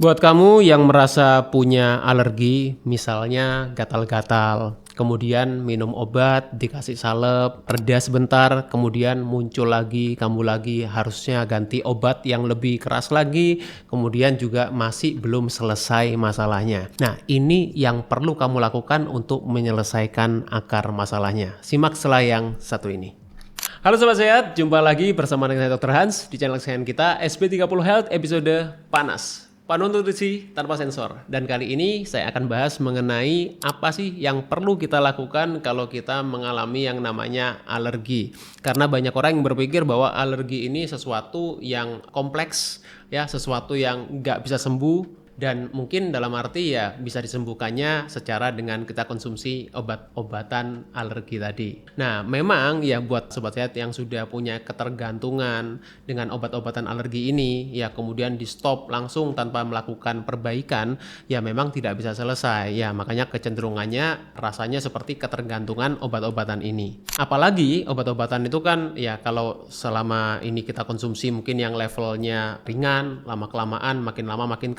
Buat kamu yang merasa punya alergi, misalnya gatal-gatal, kemudian minum obat, dikasih salep, reda sebentar, kemudian muncul lagi, kamu lagi harusnya ganti obat yang lebih keras lagi, kemudian juga masih belum selesai masalahnya. Nah, ini yang perlu kamu lakukan untuk menyelesaikan akar masalahnya. Simak setelah yang satu ini. Halo Sobat Sehat, jumpa lagi bersama dengan saya Dr. Hans di channel kesayangan kita SP30 Health episode panas. Penuh nutrisi tanpa sensor. Dan kali ini saya akan bahas mengenai apa sih yang perlu kita lakukan kalau kita mengalami yang namanya alergi. Karena banyak orang yang berpikir bahwa alergi ini sesuatu yang kompleks, ya, sesuatu yang nggak bisa sembuh. Dan mungkin dalam arti ya bisa disembuhkannya secara dengan kita konsumsi obat-obatan alergi tadi. Nah, memang ya buat sobat sehat yang sudah punya ketergantungan dengan obat-obatan alergi ini, ya kemudian di stop langsung tanpa melakukan perbaikan, ya memang tidak bisa selesai. Ya makanya kecenderungannya rasanya seperti ketergantungan obat-obatan ini. Apalagi obat-obatan itu kan ya kalau selama ini kita konsumsi mungkin yang levelnya ringan, lama-kelamaan makin lama makin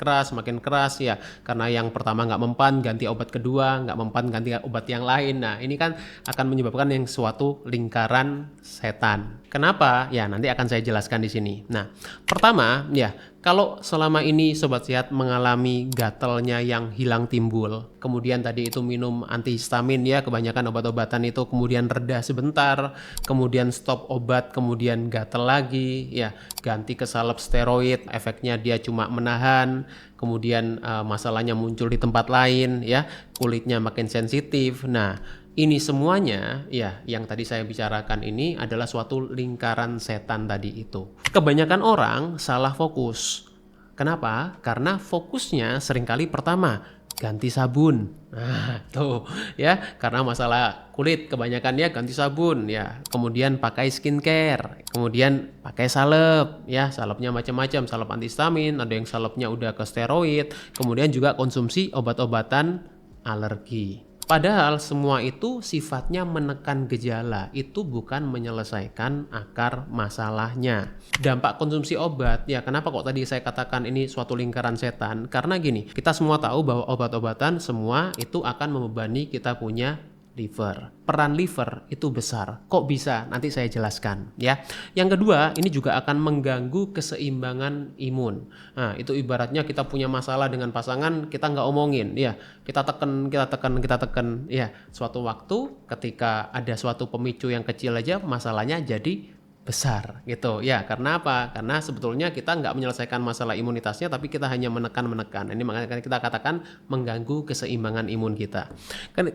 keras ya, karena yang pertama nggak mempan ganti obat kedua, nggak mempan ganti obat yang lain. Nah ini kan akan menyebabkan yang suatu lingkaran setan. Kenapa? Ya nanti akan saya jelaskan di sini. Nah pertama ya, kalau selama ini sobat sehat mengalami gatalnya yang hilang timbul, kemudian tadi itu minum antihistamin ya, kebanyakan obat-obatan itu kemudian reda sebentar, kemudian stop obat, kemudian gatal lagi ya, ganti ke salep steroid, efeknya dia cuma menahan, kemudian masalahnya muncul di tempat lain ya, kulitnya makin sensitif. Nah ini semuanya ya yang tadi saya bicarakan ini adalah suatu lingkaran setan tadi itu. Kebanyakan orang salah fokus. Kenapa? Karena fokusnya seringkali pertama ganti sabun. Nah, tuh ya, karena masalah kulit kebanyakan ya ganti sabun ya. Kemudian pakai skincare, kemudian pakai salep ya, salepnya macam-macam, salep antihistamin, ada yang salepnya udah ke steroid, kemudian juga konsumsi obat-obatan alergi. Padahal semua itu sifatnya menekan gejala, itu bukan menyelesaikan akar masalahnya. Dampak konsumsi obat, ya kenapa kok tadi saya katakan ini suatu lingkaran setan? Karena gini, kita semua tahu bahwa obat-obatan semua itu akan membebani kita punya liver. Peran liver itu besar. Kok bisa? Nanti saya jelaskan ya. Yang kedua, ini juga akan mengganggu keseimbangan imun. Nah, itu ibaratnya kita punya masalah dengan pasangan, kita nggak omongin ya. Kita tekan ya. Suatu waktu ketika ada suatu pemicu yang kecil aja masalahnya jadi besar gitu ya. Karena apa? Karena sebetulnya kita nggak menyelesaikan masalah imunitasnya, tapi kita hanya menekan. Ini makanya kita katakan mengganggu keseimbangan imun kita.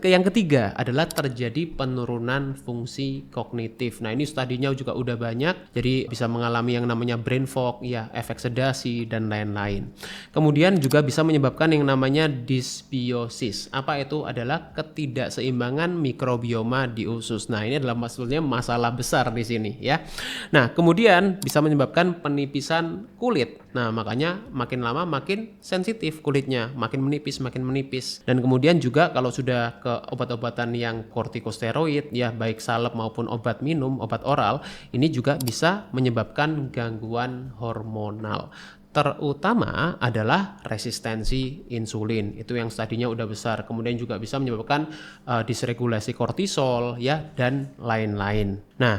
Yang ketiga adalah terjadi penurunan fungsi kognitif. Nah ini studinya juga udah banyak, jadi bisa mengalami yang namanya brain fog ya, efek sedasi dan lain-lain. Kemudian juga bisa menyebabkan yang namanya dysbiosis. Apa itu? Adalah ketidakseimbangan mikrobioma di usus. Nah ini adalah maksudnya masalah besar di sini ya. Nah, kemudian bisa menyebabkan penipisan kulit. Nah, makanya makin lama makin sensitif kulitnya, makin menipis. Dan kemudian juga kalau sudah ke obat-obatan yang kortikosteroid, ya baik salep maupun obat minum, obat oral, ini juga bisa menyebabkan gangguan hormonal. Terutama adalah resistensi insulin, itu yang tadinya udah besar, kemudian juga bisa menyebabkan disregulasi kortisol ya dan lain-lain. Nah,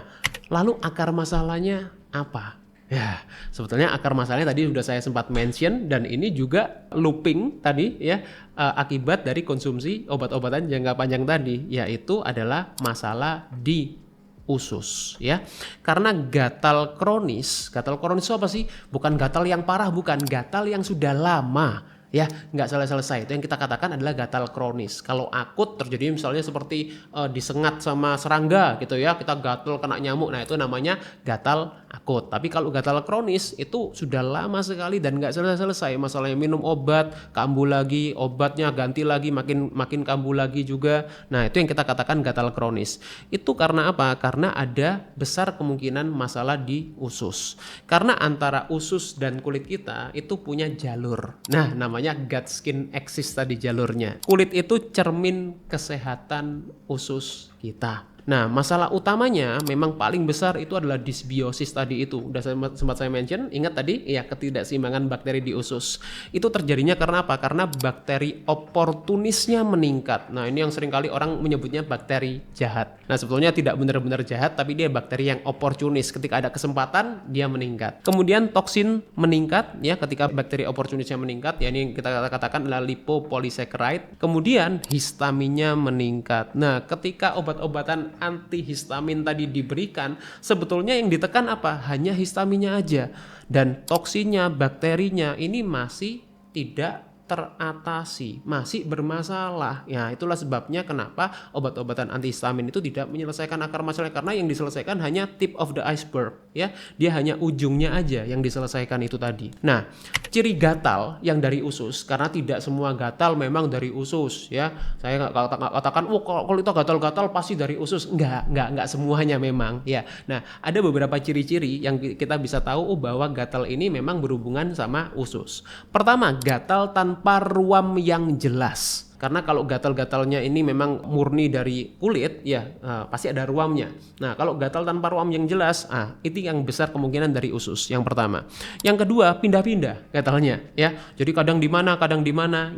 lalu akar masalahnya apa? Ya, sebetulnya akar masalahnya tadi sudah saya sempat mention, dan ini juga looping tadi ya, akibat dari konsumsi obat-obatan jangka panjang tadi, yaitu adalah masalah di usus ya. Karena gatal kronis itu apa sih? Bukan gatal yang parah, bukan, gatal yang sudah lama ya, nggak selesai. Itu yang kita katakan adalah gatal kronis. Kalau akut terjadi misalnya seperti disengat sama serangga gitu ya, kita gatal kena nyamuk, nah itu namanya gatal akut. Tapi kalau gatal kronis itu sudah lama sekali dan nggak selesai. Masalahnya minum obat, kambuh lagi, obatnya ganti lagi, makin kambuh lagi juga. Nah itu yang kita katakan gatal kronis. Itu karena apa? Karena ada besar kemungkinan masalah di usus. Karena antara usus dan kulit kita itu punya jalur. Nah namanya gut skin axis tadi jalurnya. Kulit itu cermin kesehatan usus kita. Nah, masalah utamanya memang paling besar itu adalah dysbiosis tadi itu. Udah sempat saya mention, ingat tadi ya, ketidakseimbangan bakteri di usus. Itu terjadinya karena apa? Karena bakteri oportunisnya meningkat. Nah, ini yang seringkali orang menyebutnya bakteri jahat. Nah, sebetulnya tidak benar-benar jahat, tapi dia bakteri yang oportunis. Ketika ada kesempatan, dia meningkat. Kemudian toksin meningkat ya, ketika bakteri oportunisnya meningkat, ya ini kita katakan adalah lipopolysaccharide. Kemudian histaminnya meningkat. Nah, ketika obat-obatan antihistamin tadi diberikan, sebetulnya yang ditekan apa? Hanya histaminnya aja. Dan toksinnya, bakterinya ini masih tidak teratasi, masih bermasalah. Ya, itulah sebabnya kenapa obat-obatan antihistamin itu tidak menyelesaikan akar masalah, karena yang diselesaikan hanya tip of the iceberg, ya. Dia hanya ujungnya aja yang diselesaikan itu tadi. Nah, ciri gatal yang dari usus, karena tidak semua gatal memang dari usus, ya. Saya nggak katakan, oh kalau itu gatal-gatal pasti dari usus. Enggak semuanya memang, ya. Nah, ada beberapa ciri-ciri yang kita bisa tahu bahwa gatal ini memang berhubungan sama usus. Pertama, gatal tanpa ruam yang jelas. Karena kalau gatal-gatalnya ini memang murni dari kulit, ya pasti ada ruamnya. Nah, kalau gatal tanpa ruam yang jelas, itu yang besar kemungkinan dari usus. Yang pertama. Yang kedua, pindah-pindah gatalnya, ya. Jadi kadang di mana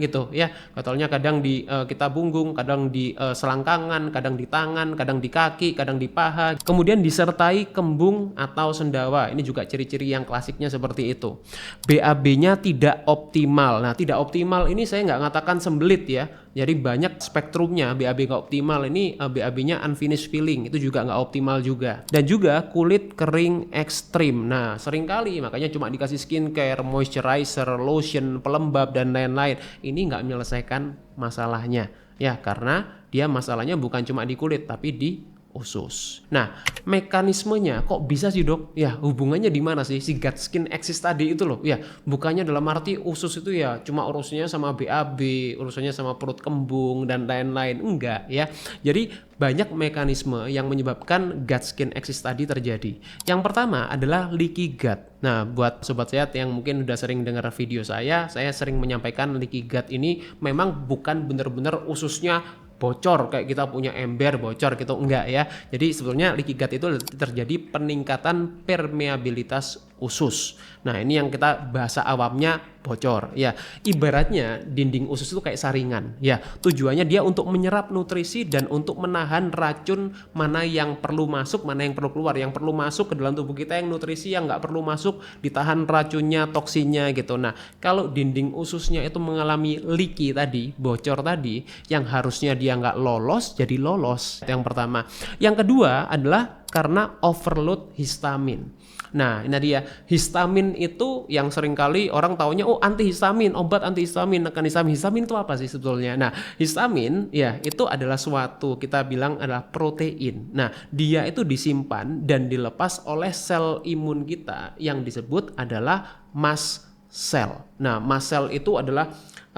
gitu, ya. Gatalnya kadang di kita punggung, kadang di selangkangan, kadang di tangan, kadang di kaki, kadang di paha. Kemudian disertai kembung atau sendawa. Ini juga ciri-ciri yang klasiknya seperti itu. BAB-nya tidak optimal. Nah, tidak optimal ini saya nggak ngatakan sembelit, ya. Jadi banyak spektrumnya. BAB nggak optimal ini, BAB-nya unfinished feeling, itu juga nggak optimal juga. Dan juga kulit kering ekstrim. Nah, seringkali makanya cuma dikasih skincare, moisturizer, lotion, pelembab dan lain-lain. Ini nggak menyelesaikan masalahnya, ya, karena dia masalahnya bukan cuma di kulit tapi di usus. Nah, mekanismenya kok bisa sih, Dok? Ya, hubungannya di mana sih si gut skin axis tadi itu loh? Ya, bukannya dalam arti usus itu ya cuma urusannya sama BAB, urusannya sama perut kembung dan lain-lain. Enggak, ya. Jadi banyak mekanisme yang menyebabkan gut skin axis tadi terjadi. Yang pertama adalah leaky gut. Nah, buat sobat sehat yang mungkin udah sering dengar video saya sering menyampaikan leaky gut ini memang bukan benar-benar ususnya bocor kayak kita punya ember bocor gitu, enggak ya. Jadi sebetulnya leaky gut itu terjadi peningkatan permeabilitas usus. Nah, ini yang kita bahasa awamnya bocor, ya. Ibaratnya dinding usus itu kayak saringan, ya. Tujuannya dia untuk menyerap nutrisi dan untuk menahan racun mana yang perlu masuk, mana yang perlu keluar. Yang perlu masuk ke dalam tubuh kita yang nutrisi, yang nggak perlu masuk ditahan racunnya, toksinnya gitu. Nah, kalau dinding ususnya itu mengalami leaky tadi, bocor tadi, yang harusnya dia nggak lolos jadi lolos. Itu yang pertama. Yang kedua adalah karena overload histamin. Nah, ini dia, histamin itu yang seringkali orang taunya antihistamin, obat antihistamin, nekan histamin. Histamin itu apa sih sebetulnya? Nah, histamin ya itu adalah suatu, kita bilang adalah protein. Nah, dia itu disimpan dan dilepas oleh sel imun kita yang disebut adalah mast cell. Nah, mast cell itu adalah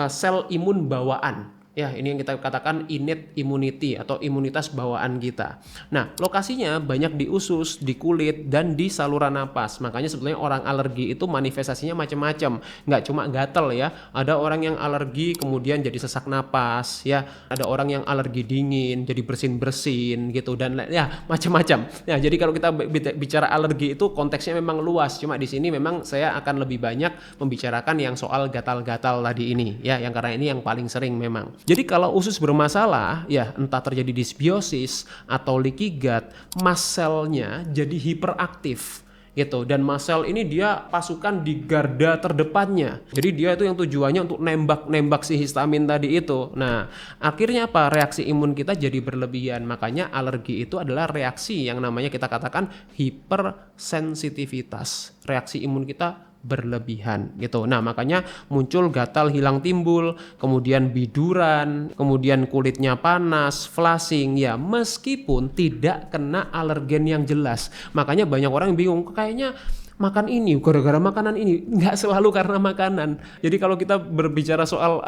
sel imun bawaan. Ya, ini yang kita katakan innate immunity atau imunitas bawaan kita. Nah, lokasinya banyak di usus, di kulit, dan di saluran napas. Makanya sebetulnya orang alergi itu manifestasinya macam-macam. Nggak cuma gatel ya. Ada orang yang alergi kemudian jadi sesak napas ya. Ada orang yang alergi dingin jadi bersin-bersin gitu dan ya macam-macam. Ya, jadi kalau kita bicara alergi itu konteksnya memang luas. Cuma di sini memang saya akan lebih banyak membicarakan yang soal gatal-gatal tadi ini ya, yang karena ini yang paling sering memang. Jadi kalau usus bermasalah, ya entah terjadi dysbiosis atau leaky gut, mast cell-nya jadi hiperaktif gitu. Dan mast cell ini dia pasukan di garda terdepannya. Jadi dia itu yang tujuannya untuk nembak si histamin tadi itu. Nah, akhirnya apa? Reaksi imun kita jadi berlebihan. Makanya alergi itu adalah reaksi yang namanya kita katakan hipersensitivitas. Reaksi imun kita berlebihan gitu. Nah, makanya muncul gatal hilang timbul, kemudian biduran, kemudian kulitnya panas, flushing ya, meskipun tidak kena alergen yang jelas. Makanya banyak orang yang bingung, kayaknya makan ini gara-gara makanan ini. Nggak selalu karena makanan. Jadi kalau kita berbicara soal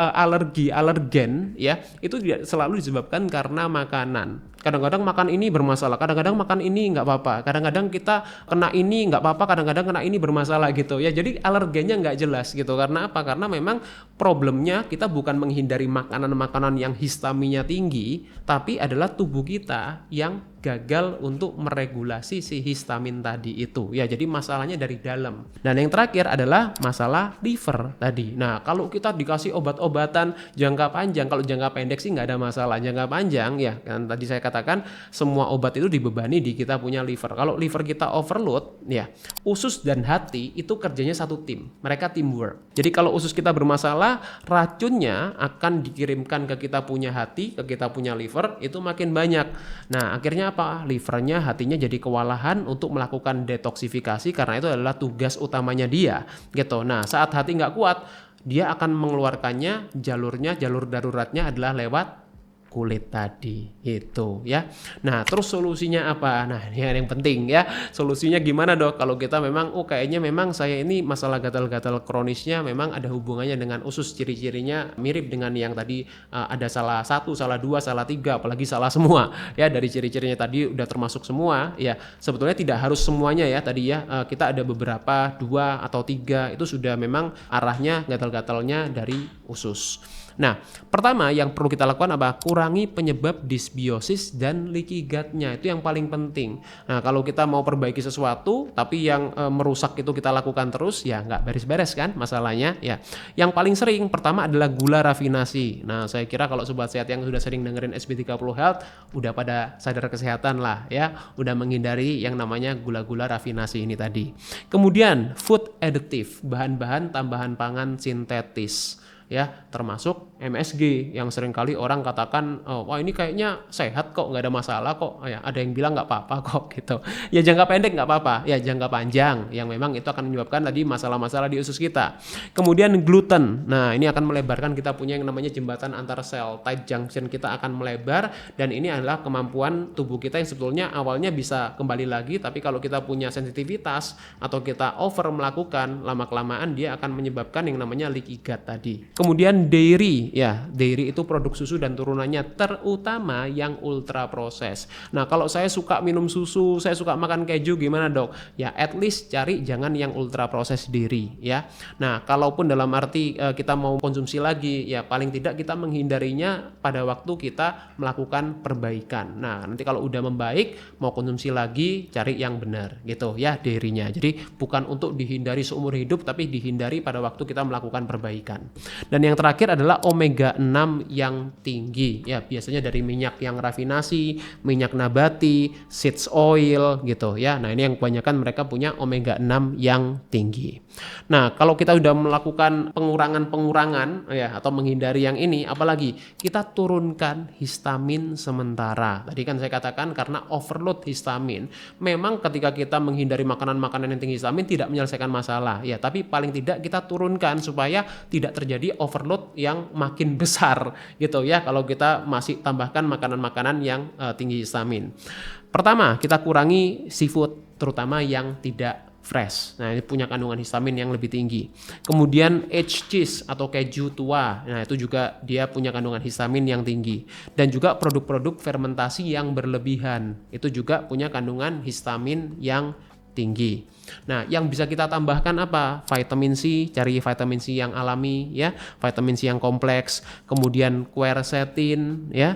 alergen ya, itu tidak selalu disebabkan karena makanan. Kadang-kadang makan ini bermasalah, kadang-kadang makan ini nggak apa-apa, kadang-kadang kita kena ini nggak apa-apa, kadang-kadang kena ini bermasalah gitu ya. Jadi alergennya nggak jelas gitu. Karena apa? Karena memang problemnya kita bukan menghindari makanan-makanan yang histaminnya tinggi, tapi adalah tubuh kita yang gagal untuk meregulasi si histamin tadi itu ya. Jadi masalahnya dari dalam. Dan yang terakhir adalah masalah liver tadi. Nah, kalau kita dikasih obat-obatan jangka panjang, kalau jangka pendek sih nggak ada masalah. Jangka panjang ya kan tadi saya katakan semua obat itu dibebani di kita punya liver. Kalau liver kita overload ya, usus dan hati itu kerjanya satu tim. Mereka teamwork. Jadi kalau usus kita bermasalah, racunnya akan dikirimkan ke kita punya hati, ke kita punya liver itu makin banyak. Nah, akhirnya apa? Livernya, hatinya jadi kewalahan untuk melakukan detoksifikasi karena itu adalah tugas utamanya dia gitu. Nah, saat hati nggak kuat, dia akan mengeluarkannya, jalur daruratnya adalah lewat kulit tadi itu ya. Nah, terus solusinya apa? Nah, ini yang penting ya. Solusinya gimana, Dok? Kalau kita memang kayaknya memang saya ini masalah gatal-gatal kronisnya memang ada hubungannya dengan usus, ciri-cirinya mirip dengan yang tadi ada salah 1, salah 2, salah 3, apalagi salah semua. Ya, dari ciri-cirinya tadi udah termasuk semua ya. Sebetulnya tidak harus semuanya ya tadi ya. Kita ada beberapa 2 atau 3 itu sudah memang arahnya gatal-gatalnya dari usus. Nah, pertama yang perlu kita lakukan apa? Kurangi penyebab dysbiosis dan leaky gut-nya. Itu yang paling penting. Nah, kalau kita mau perbaiki sesuatu, tapi yang merusak itu kita lakukan terus, ya nggak beres-beres kan masalahnya. Ya, yang paling sering pertama adalah gula rafinasi. Nah, saya kira kalau sobat sehat yang sudah sering dengerin SB30 Health, udah pada sadar kesehatan lah ya, udah menghindari yang namanya gula-gula rafinasi ini tadi. Kemudian food additive, bahan-bahan tambahan pangan sintetis. Ya, termasuk MSG yang seringkali orang katakan, wah ini kayaknya sehat kok, nggak ada masalah kok. Ya, ada yang bilang nggak apa-apa kok gitu. Ya jangka pendek nggak apa-apa, ya jangka panjang yang memang itu akan menyebabkan tadi masalah-masalah di usus kita. Kemudian gluten, nah ini akan melebarkan kita punya yang namanya jembatan antar sel, tight junction kita akan melebar dan ini adalah kemampuan tubuh kita yang sebetulnya awalnya bisa kembali lagi, tapi kalau kita punya sensitivitas atau kita over melakukan lama-kelamaan dia akan menyebabkan yang namanya leaky gut tadi. Kemudian dairy, ya dairy itu produk susu dan turunannya terutama yang ultra proses. Nah kalau saya suka minum susu, saya suka makan keju gimana dok? Ya at least cari jangan yang ultra proses dairy ya. Nah kalaupun dalam arti kita mau konsumsi lagi ya paling tidak kita menghindarinya pada waktu kita melakukan perbaikan. Nah nanti kalau udah membaik mau konsumsi lagi cari yang benar gitu ya dairy-nya. Jadi bukan untuk dihindari seumur hidup tapi dihindari pada waktu kita melakukan perbaikan. Dan yang terakhir adalah omega 6 yang tinggi. Ya, biasanya dari minyak yang rafinasi, minyak nabati, seeds oil gitu ya. Nah, ini yang kebanyakan mereka punya omega 6 yang tinggi. Nah, kalau kita sudah melakukan pengurangan ya atau menghindari yang ini, apalagi kita turunkan histamin sementara. Tadi kan saya katakan karena overload histamin. Memang ketika kita menghindari makanan-makanan yang tinggi histamin tidak menyelesaikan masalah ya, tapi paling tidak kita turunkan supaya tidak terjadi overload yang makin besar gitu ya kalau kita masih tambahkan makanan-makanan yang tinggi histamin. Pertama, kita kurangi seafood terutama yang tidak fresh. Nah, ini punya kandungan histamin yang lebih tinggi. Kemudian aged cheese atau keju tua. Nah, itu juga dia punya kandungan histamin yang tinggi. Dan juga produk-produk fermentasi yang berlebihan. Itu juga punya kandungan histamin yang tinggi. Nah, yang bisa kita tambahkan apa? Vitamin C, cari vitamin C yang alami ya, vitamin C yang kompleks, kemudian quercetin ya.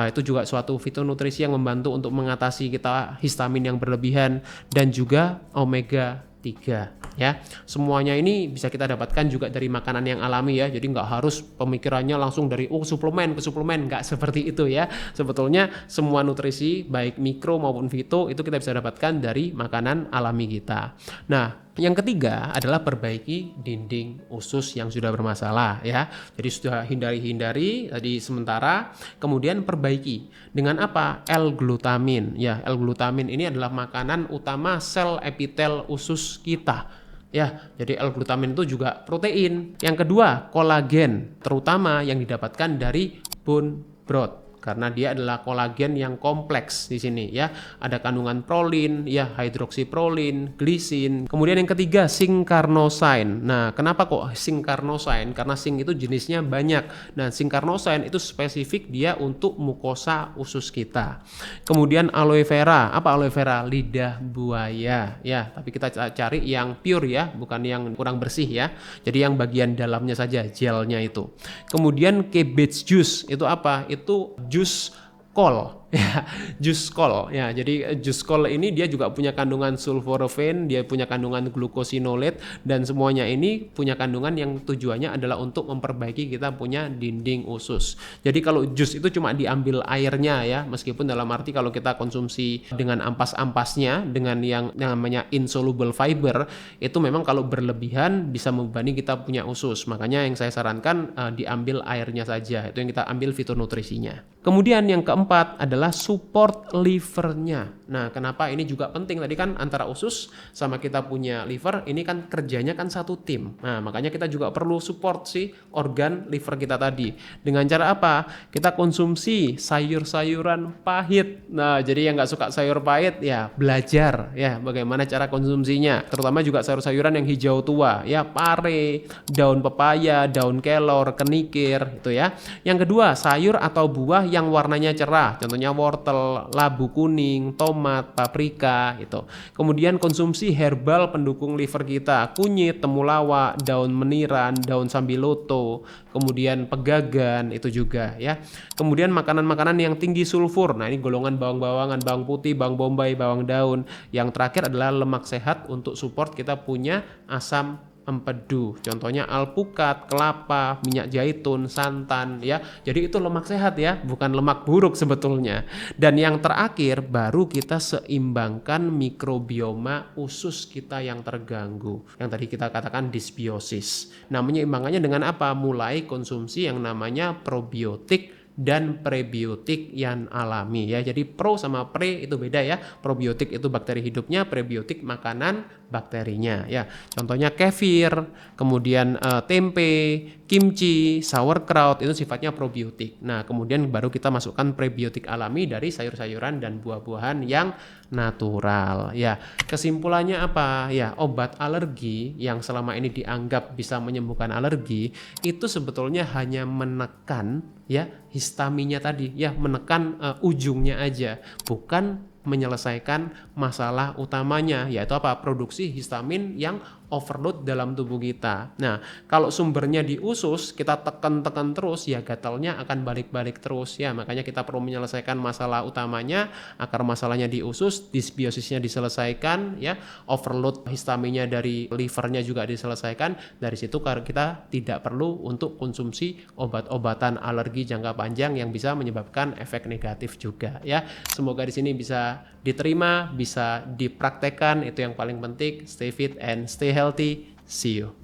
Itu juga suatu fitonutrisi yang membantu untuk mengatasi kita histamin yang berlebihan dan juga omega 3 ya. Semuanya ini bisa kita dapatkan juga dari makanan yang alami ya. Jadi nggak harus pemikirannya langsung dari suplemen ke suplemen, nggak seperti itu ya. Sebetulnya semua nutrisi baik mikro maupun fito itu kita bisa dapatkan dari makanan alami kita. Nah, yang ketiga adalah perbaiki dinding usus yang sudah bermasalah ya. Jadi sudah hindari tadi sementara, kemudian perbaiki dengan apa? L-glutamin ya. L-glutamin ini adalah makanan utama sel epitel usus kita. Ya, jadi L-glutamin itu juga protein. Yang kedua, kolagen, terutama yang didapatkan dari bone broth. karena dia adalah kolagen yang kompleks di sini ya. Ada kandungan prolin, ya hidroksiprolin, glisin. Kemudian yang ketiga zinc-carnosine. Nah, kenapa kok zinc-carnosine? Karena zinc itu jenisnya banyak. Nah, zinc-carnosine itu spesifik dia untuk mukosa usus kita. Kemudian aloe vera. Apa aloe vera? Lidah buaya ya, tapi kita cari yang pure ya, bukan yang kurang bersih ya. Jadi yang bagian dalamnya saja, gelnya itu. Kemudian cabbage juice itu apa? Itu jus kol ya, jus kol ya. Jadi jus kol ini dia juga punya kandungan sulforaphane, dia punya kandungan glucosinolate, dan semuanya ini punya kandungan yang tujuannya adalah untuk memperbaiki kita punya dinding usus. Jadi kalau jus itu cuma diambil airnya ya, meskipun dalam arti kalau kita konsumsi dengan ampas-ampasnya dengan yang namanya insoluble fiber, itu memang kalau berlebihan bisa membebani kita punya usus. Makanya yang saya sarankan diambil airnya saja, itu yang kita ambil fitonutrisinya. Kemudian yang keempat adalah support livernya. Nah, kenapa ini juga penting? Tadi kan antara usus sama kita punya liver, ini kan kerjanya kan satu tim. Nah, makanya kita juga perlu support si organ liver kita tadi. Dengan cara apa? Kita konsumsi sayur-sayuran pahit. Nah, jadi yang nggak suka sayur pahit ya belajar ya bagaimana cara konsumsinya. Terutama juga sayur-sayuran yang hijau tua ya, pare, daun pepaya, daun kelor, kenikir itu ya. Yang kedua, sayur atau buah yang warnanya cerah, contohnya wortel, labu kuning, tomat, paprika itu. Kemudian konsumsi herbal pendukung liver kita, kunyit, temulawak, daun meniran, daun sambiloto, kemudian pegagan itu juga ya. Kemudian makanan-makanan yang tinggi sulfur. Nah, ini golongan bawang-bawangan, bawang putih, bawang bombay, bawang daun. Yang terakhir adalah lemak sehat untuk support kita punya asam empedu, contohnya alpukat, kelapa, minyak zaitun, santan ya. Jadi itu lemak sehat ya, bukan lemak buruk sebetulnya. Dan yang terakhir baru kita seimbangkan mikrobioma usus kita yang terganggu, yang tadi kita katakan dysbiosis. Nah, menyeimbangkannya dengan apa? Mulai konsumsi yang namanya probiotik dan prebiotik yang alami ya. Jadi pro sama pre itu beda ya. Probiotik itu bakteri hidupnya, prebiotik makanan bakterinya ya. Contohnya kefir, kemudian tempe, kimchi, sauerkraut itu sifatnya probiotik. Nah, kemudian baru kita masukkan prebiotik alami dari sayur-sayuran dan buah-buahan yang natural ya. Kesimpulannya apa? Ya, obat alergi yang selama ini dianggap bisa menyembuhkan alergi itu sebetulnya hanya menekan ya histaminnya tadi ya, menekan ujungnya aja, bukan menyelesaikan masalah utamanya, yaitu apa? Produksi histamin yang overload dalam tubuh kita. Nah, kalau sumbernya di usus, kita tekan-tekan terus, ya gatalnya akan balik-balik terus ya. Makanya kita perlu menyelesaikan masalah utamanya, akar masalahnya di usus, dysbiosisnya diselesaikan ya, overload histaminnya dari livernya juga diselesaikan. Dari situ kita tidak perlu untuk konsumsi obat-obatan alergi jangka panjang yang bisa menyebabkan efek negatif juga ya. Semoga di sini bisa diterima, bisa dipraktekkan, itu yang paling penting. Stay fit and stay healthy. See you.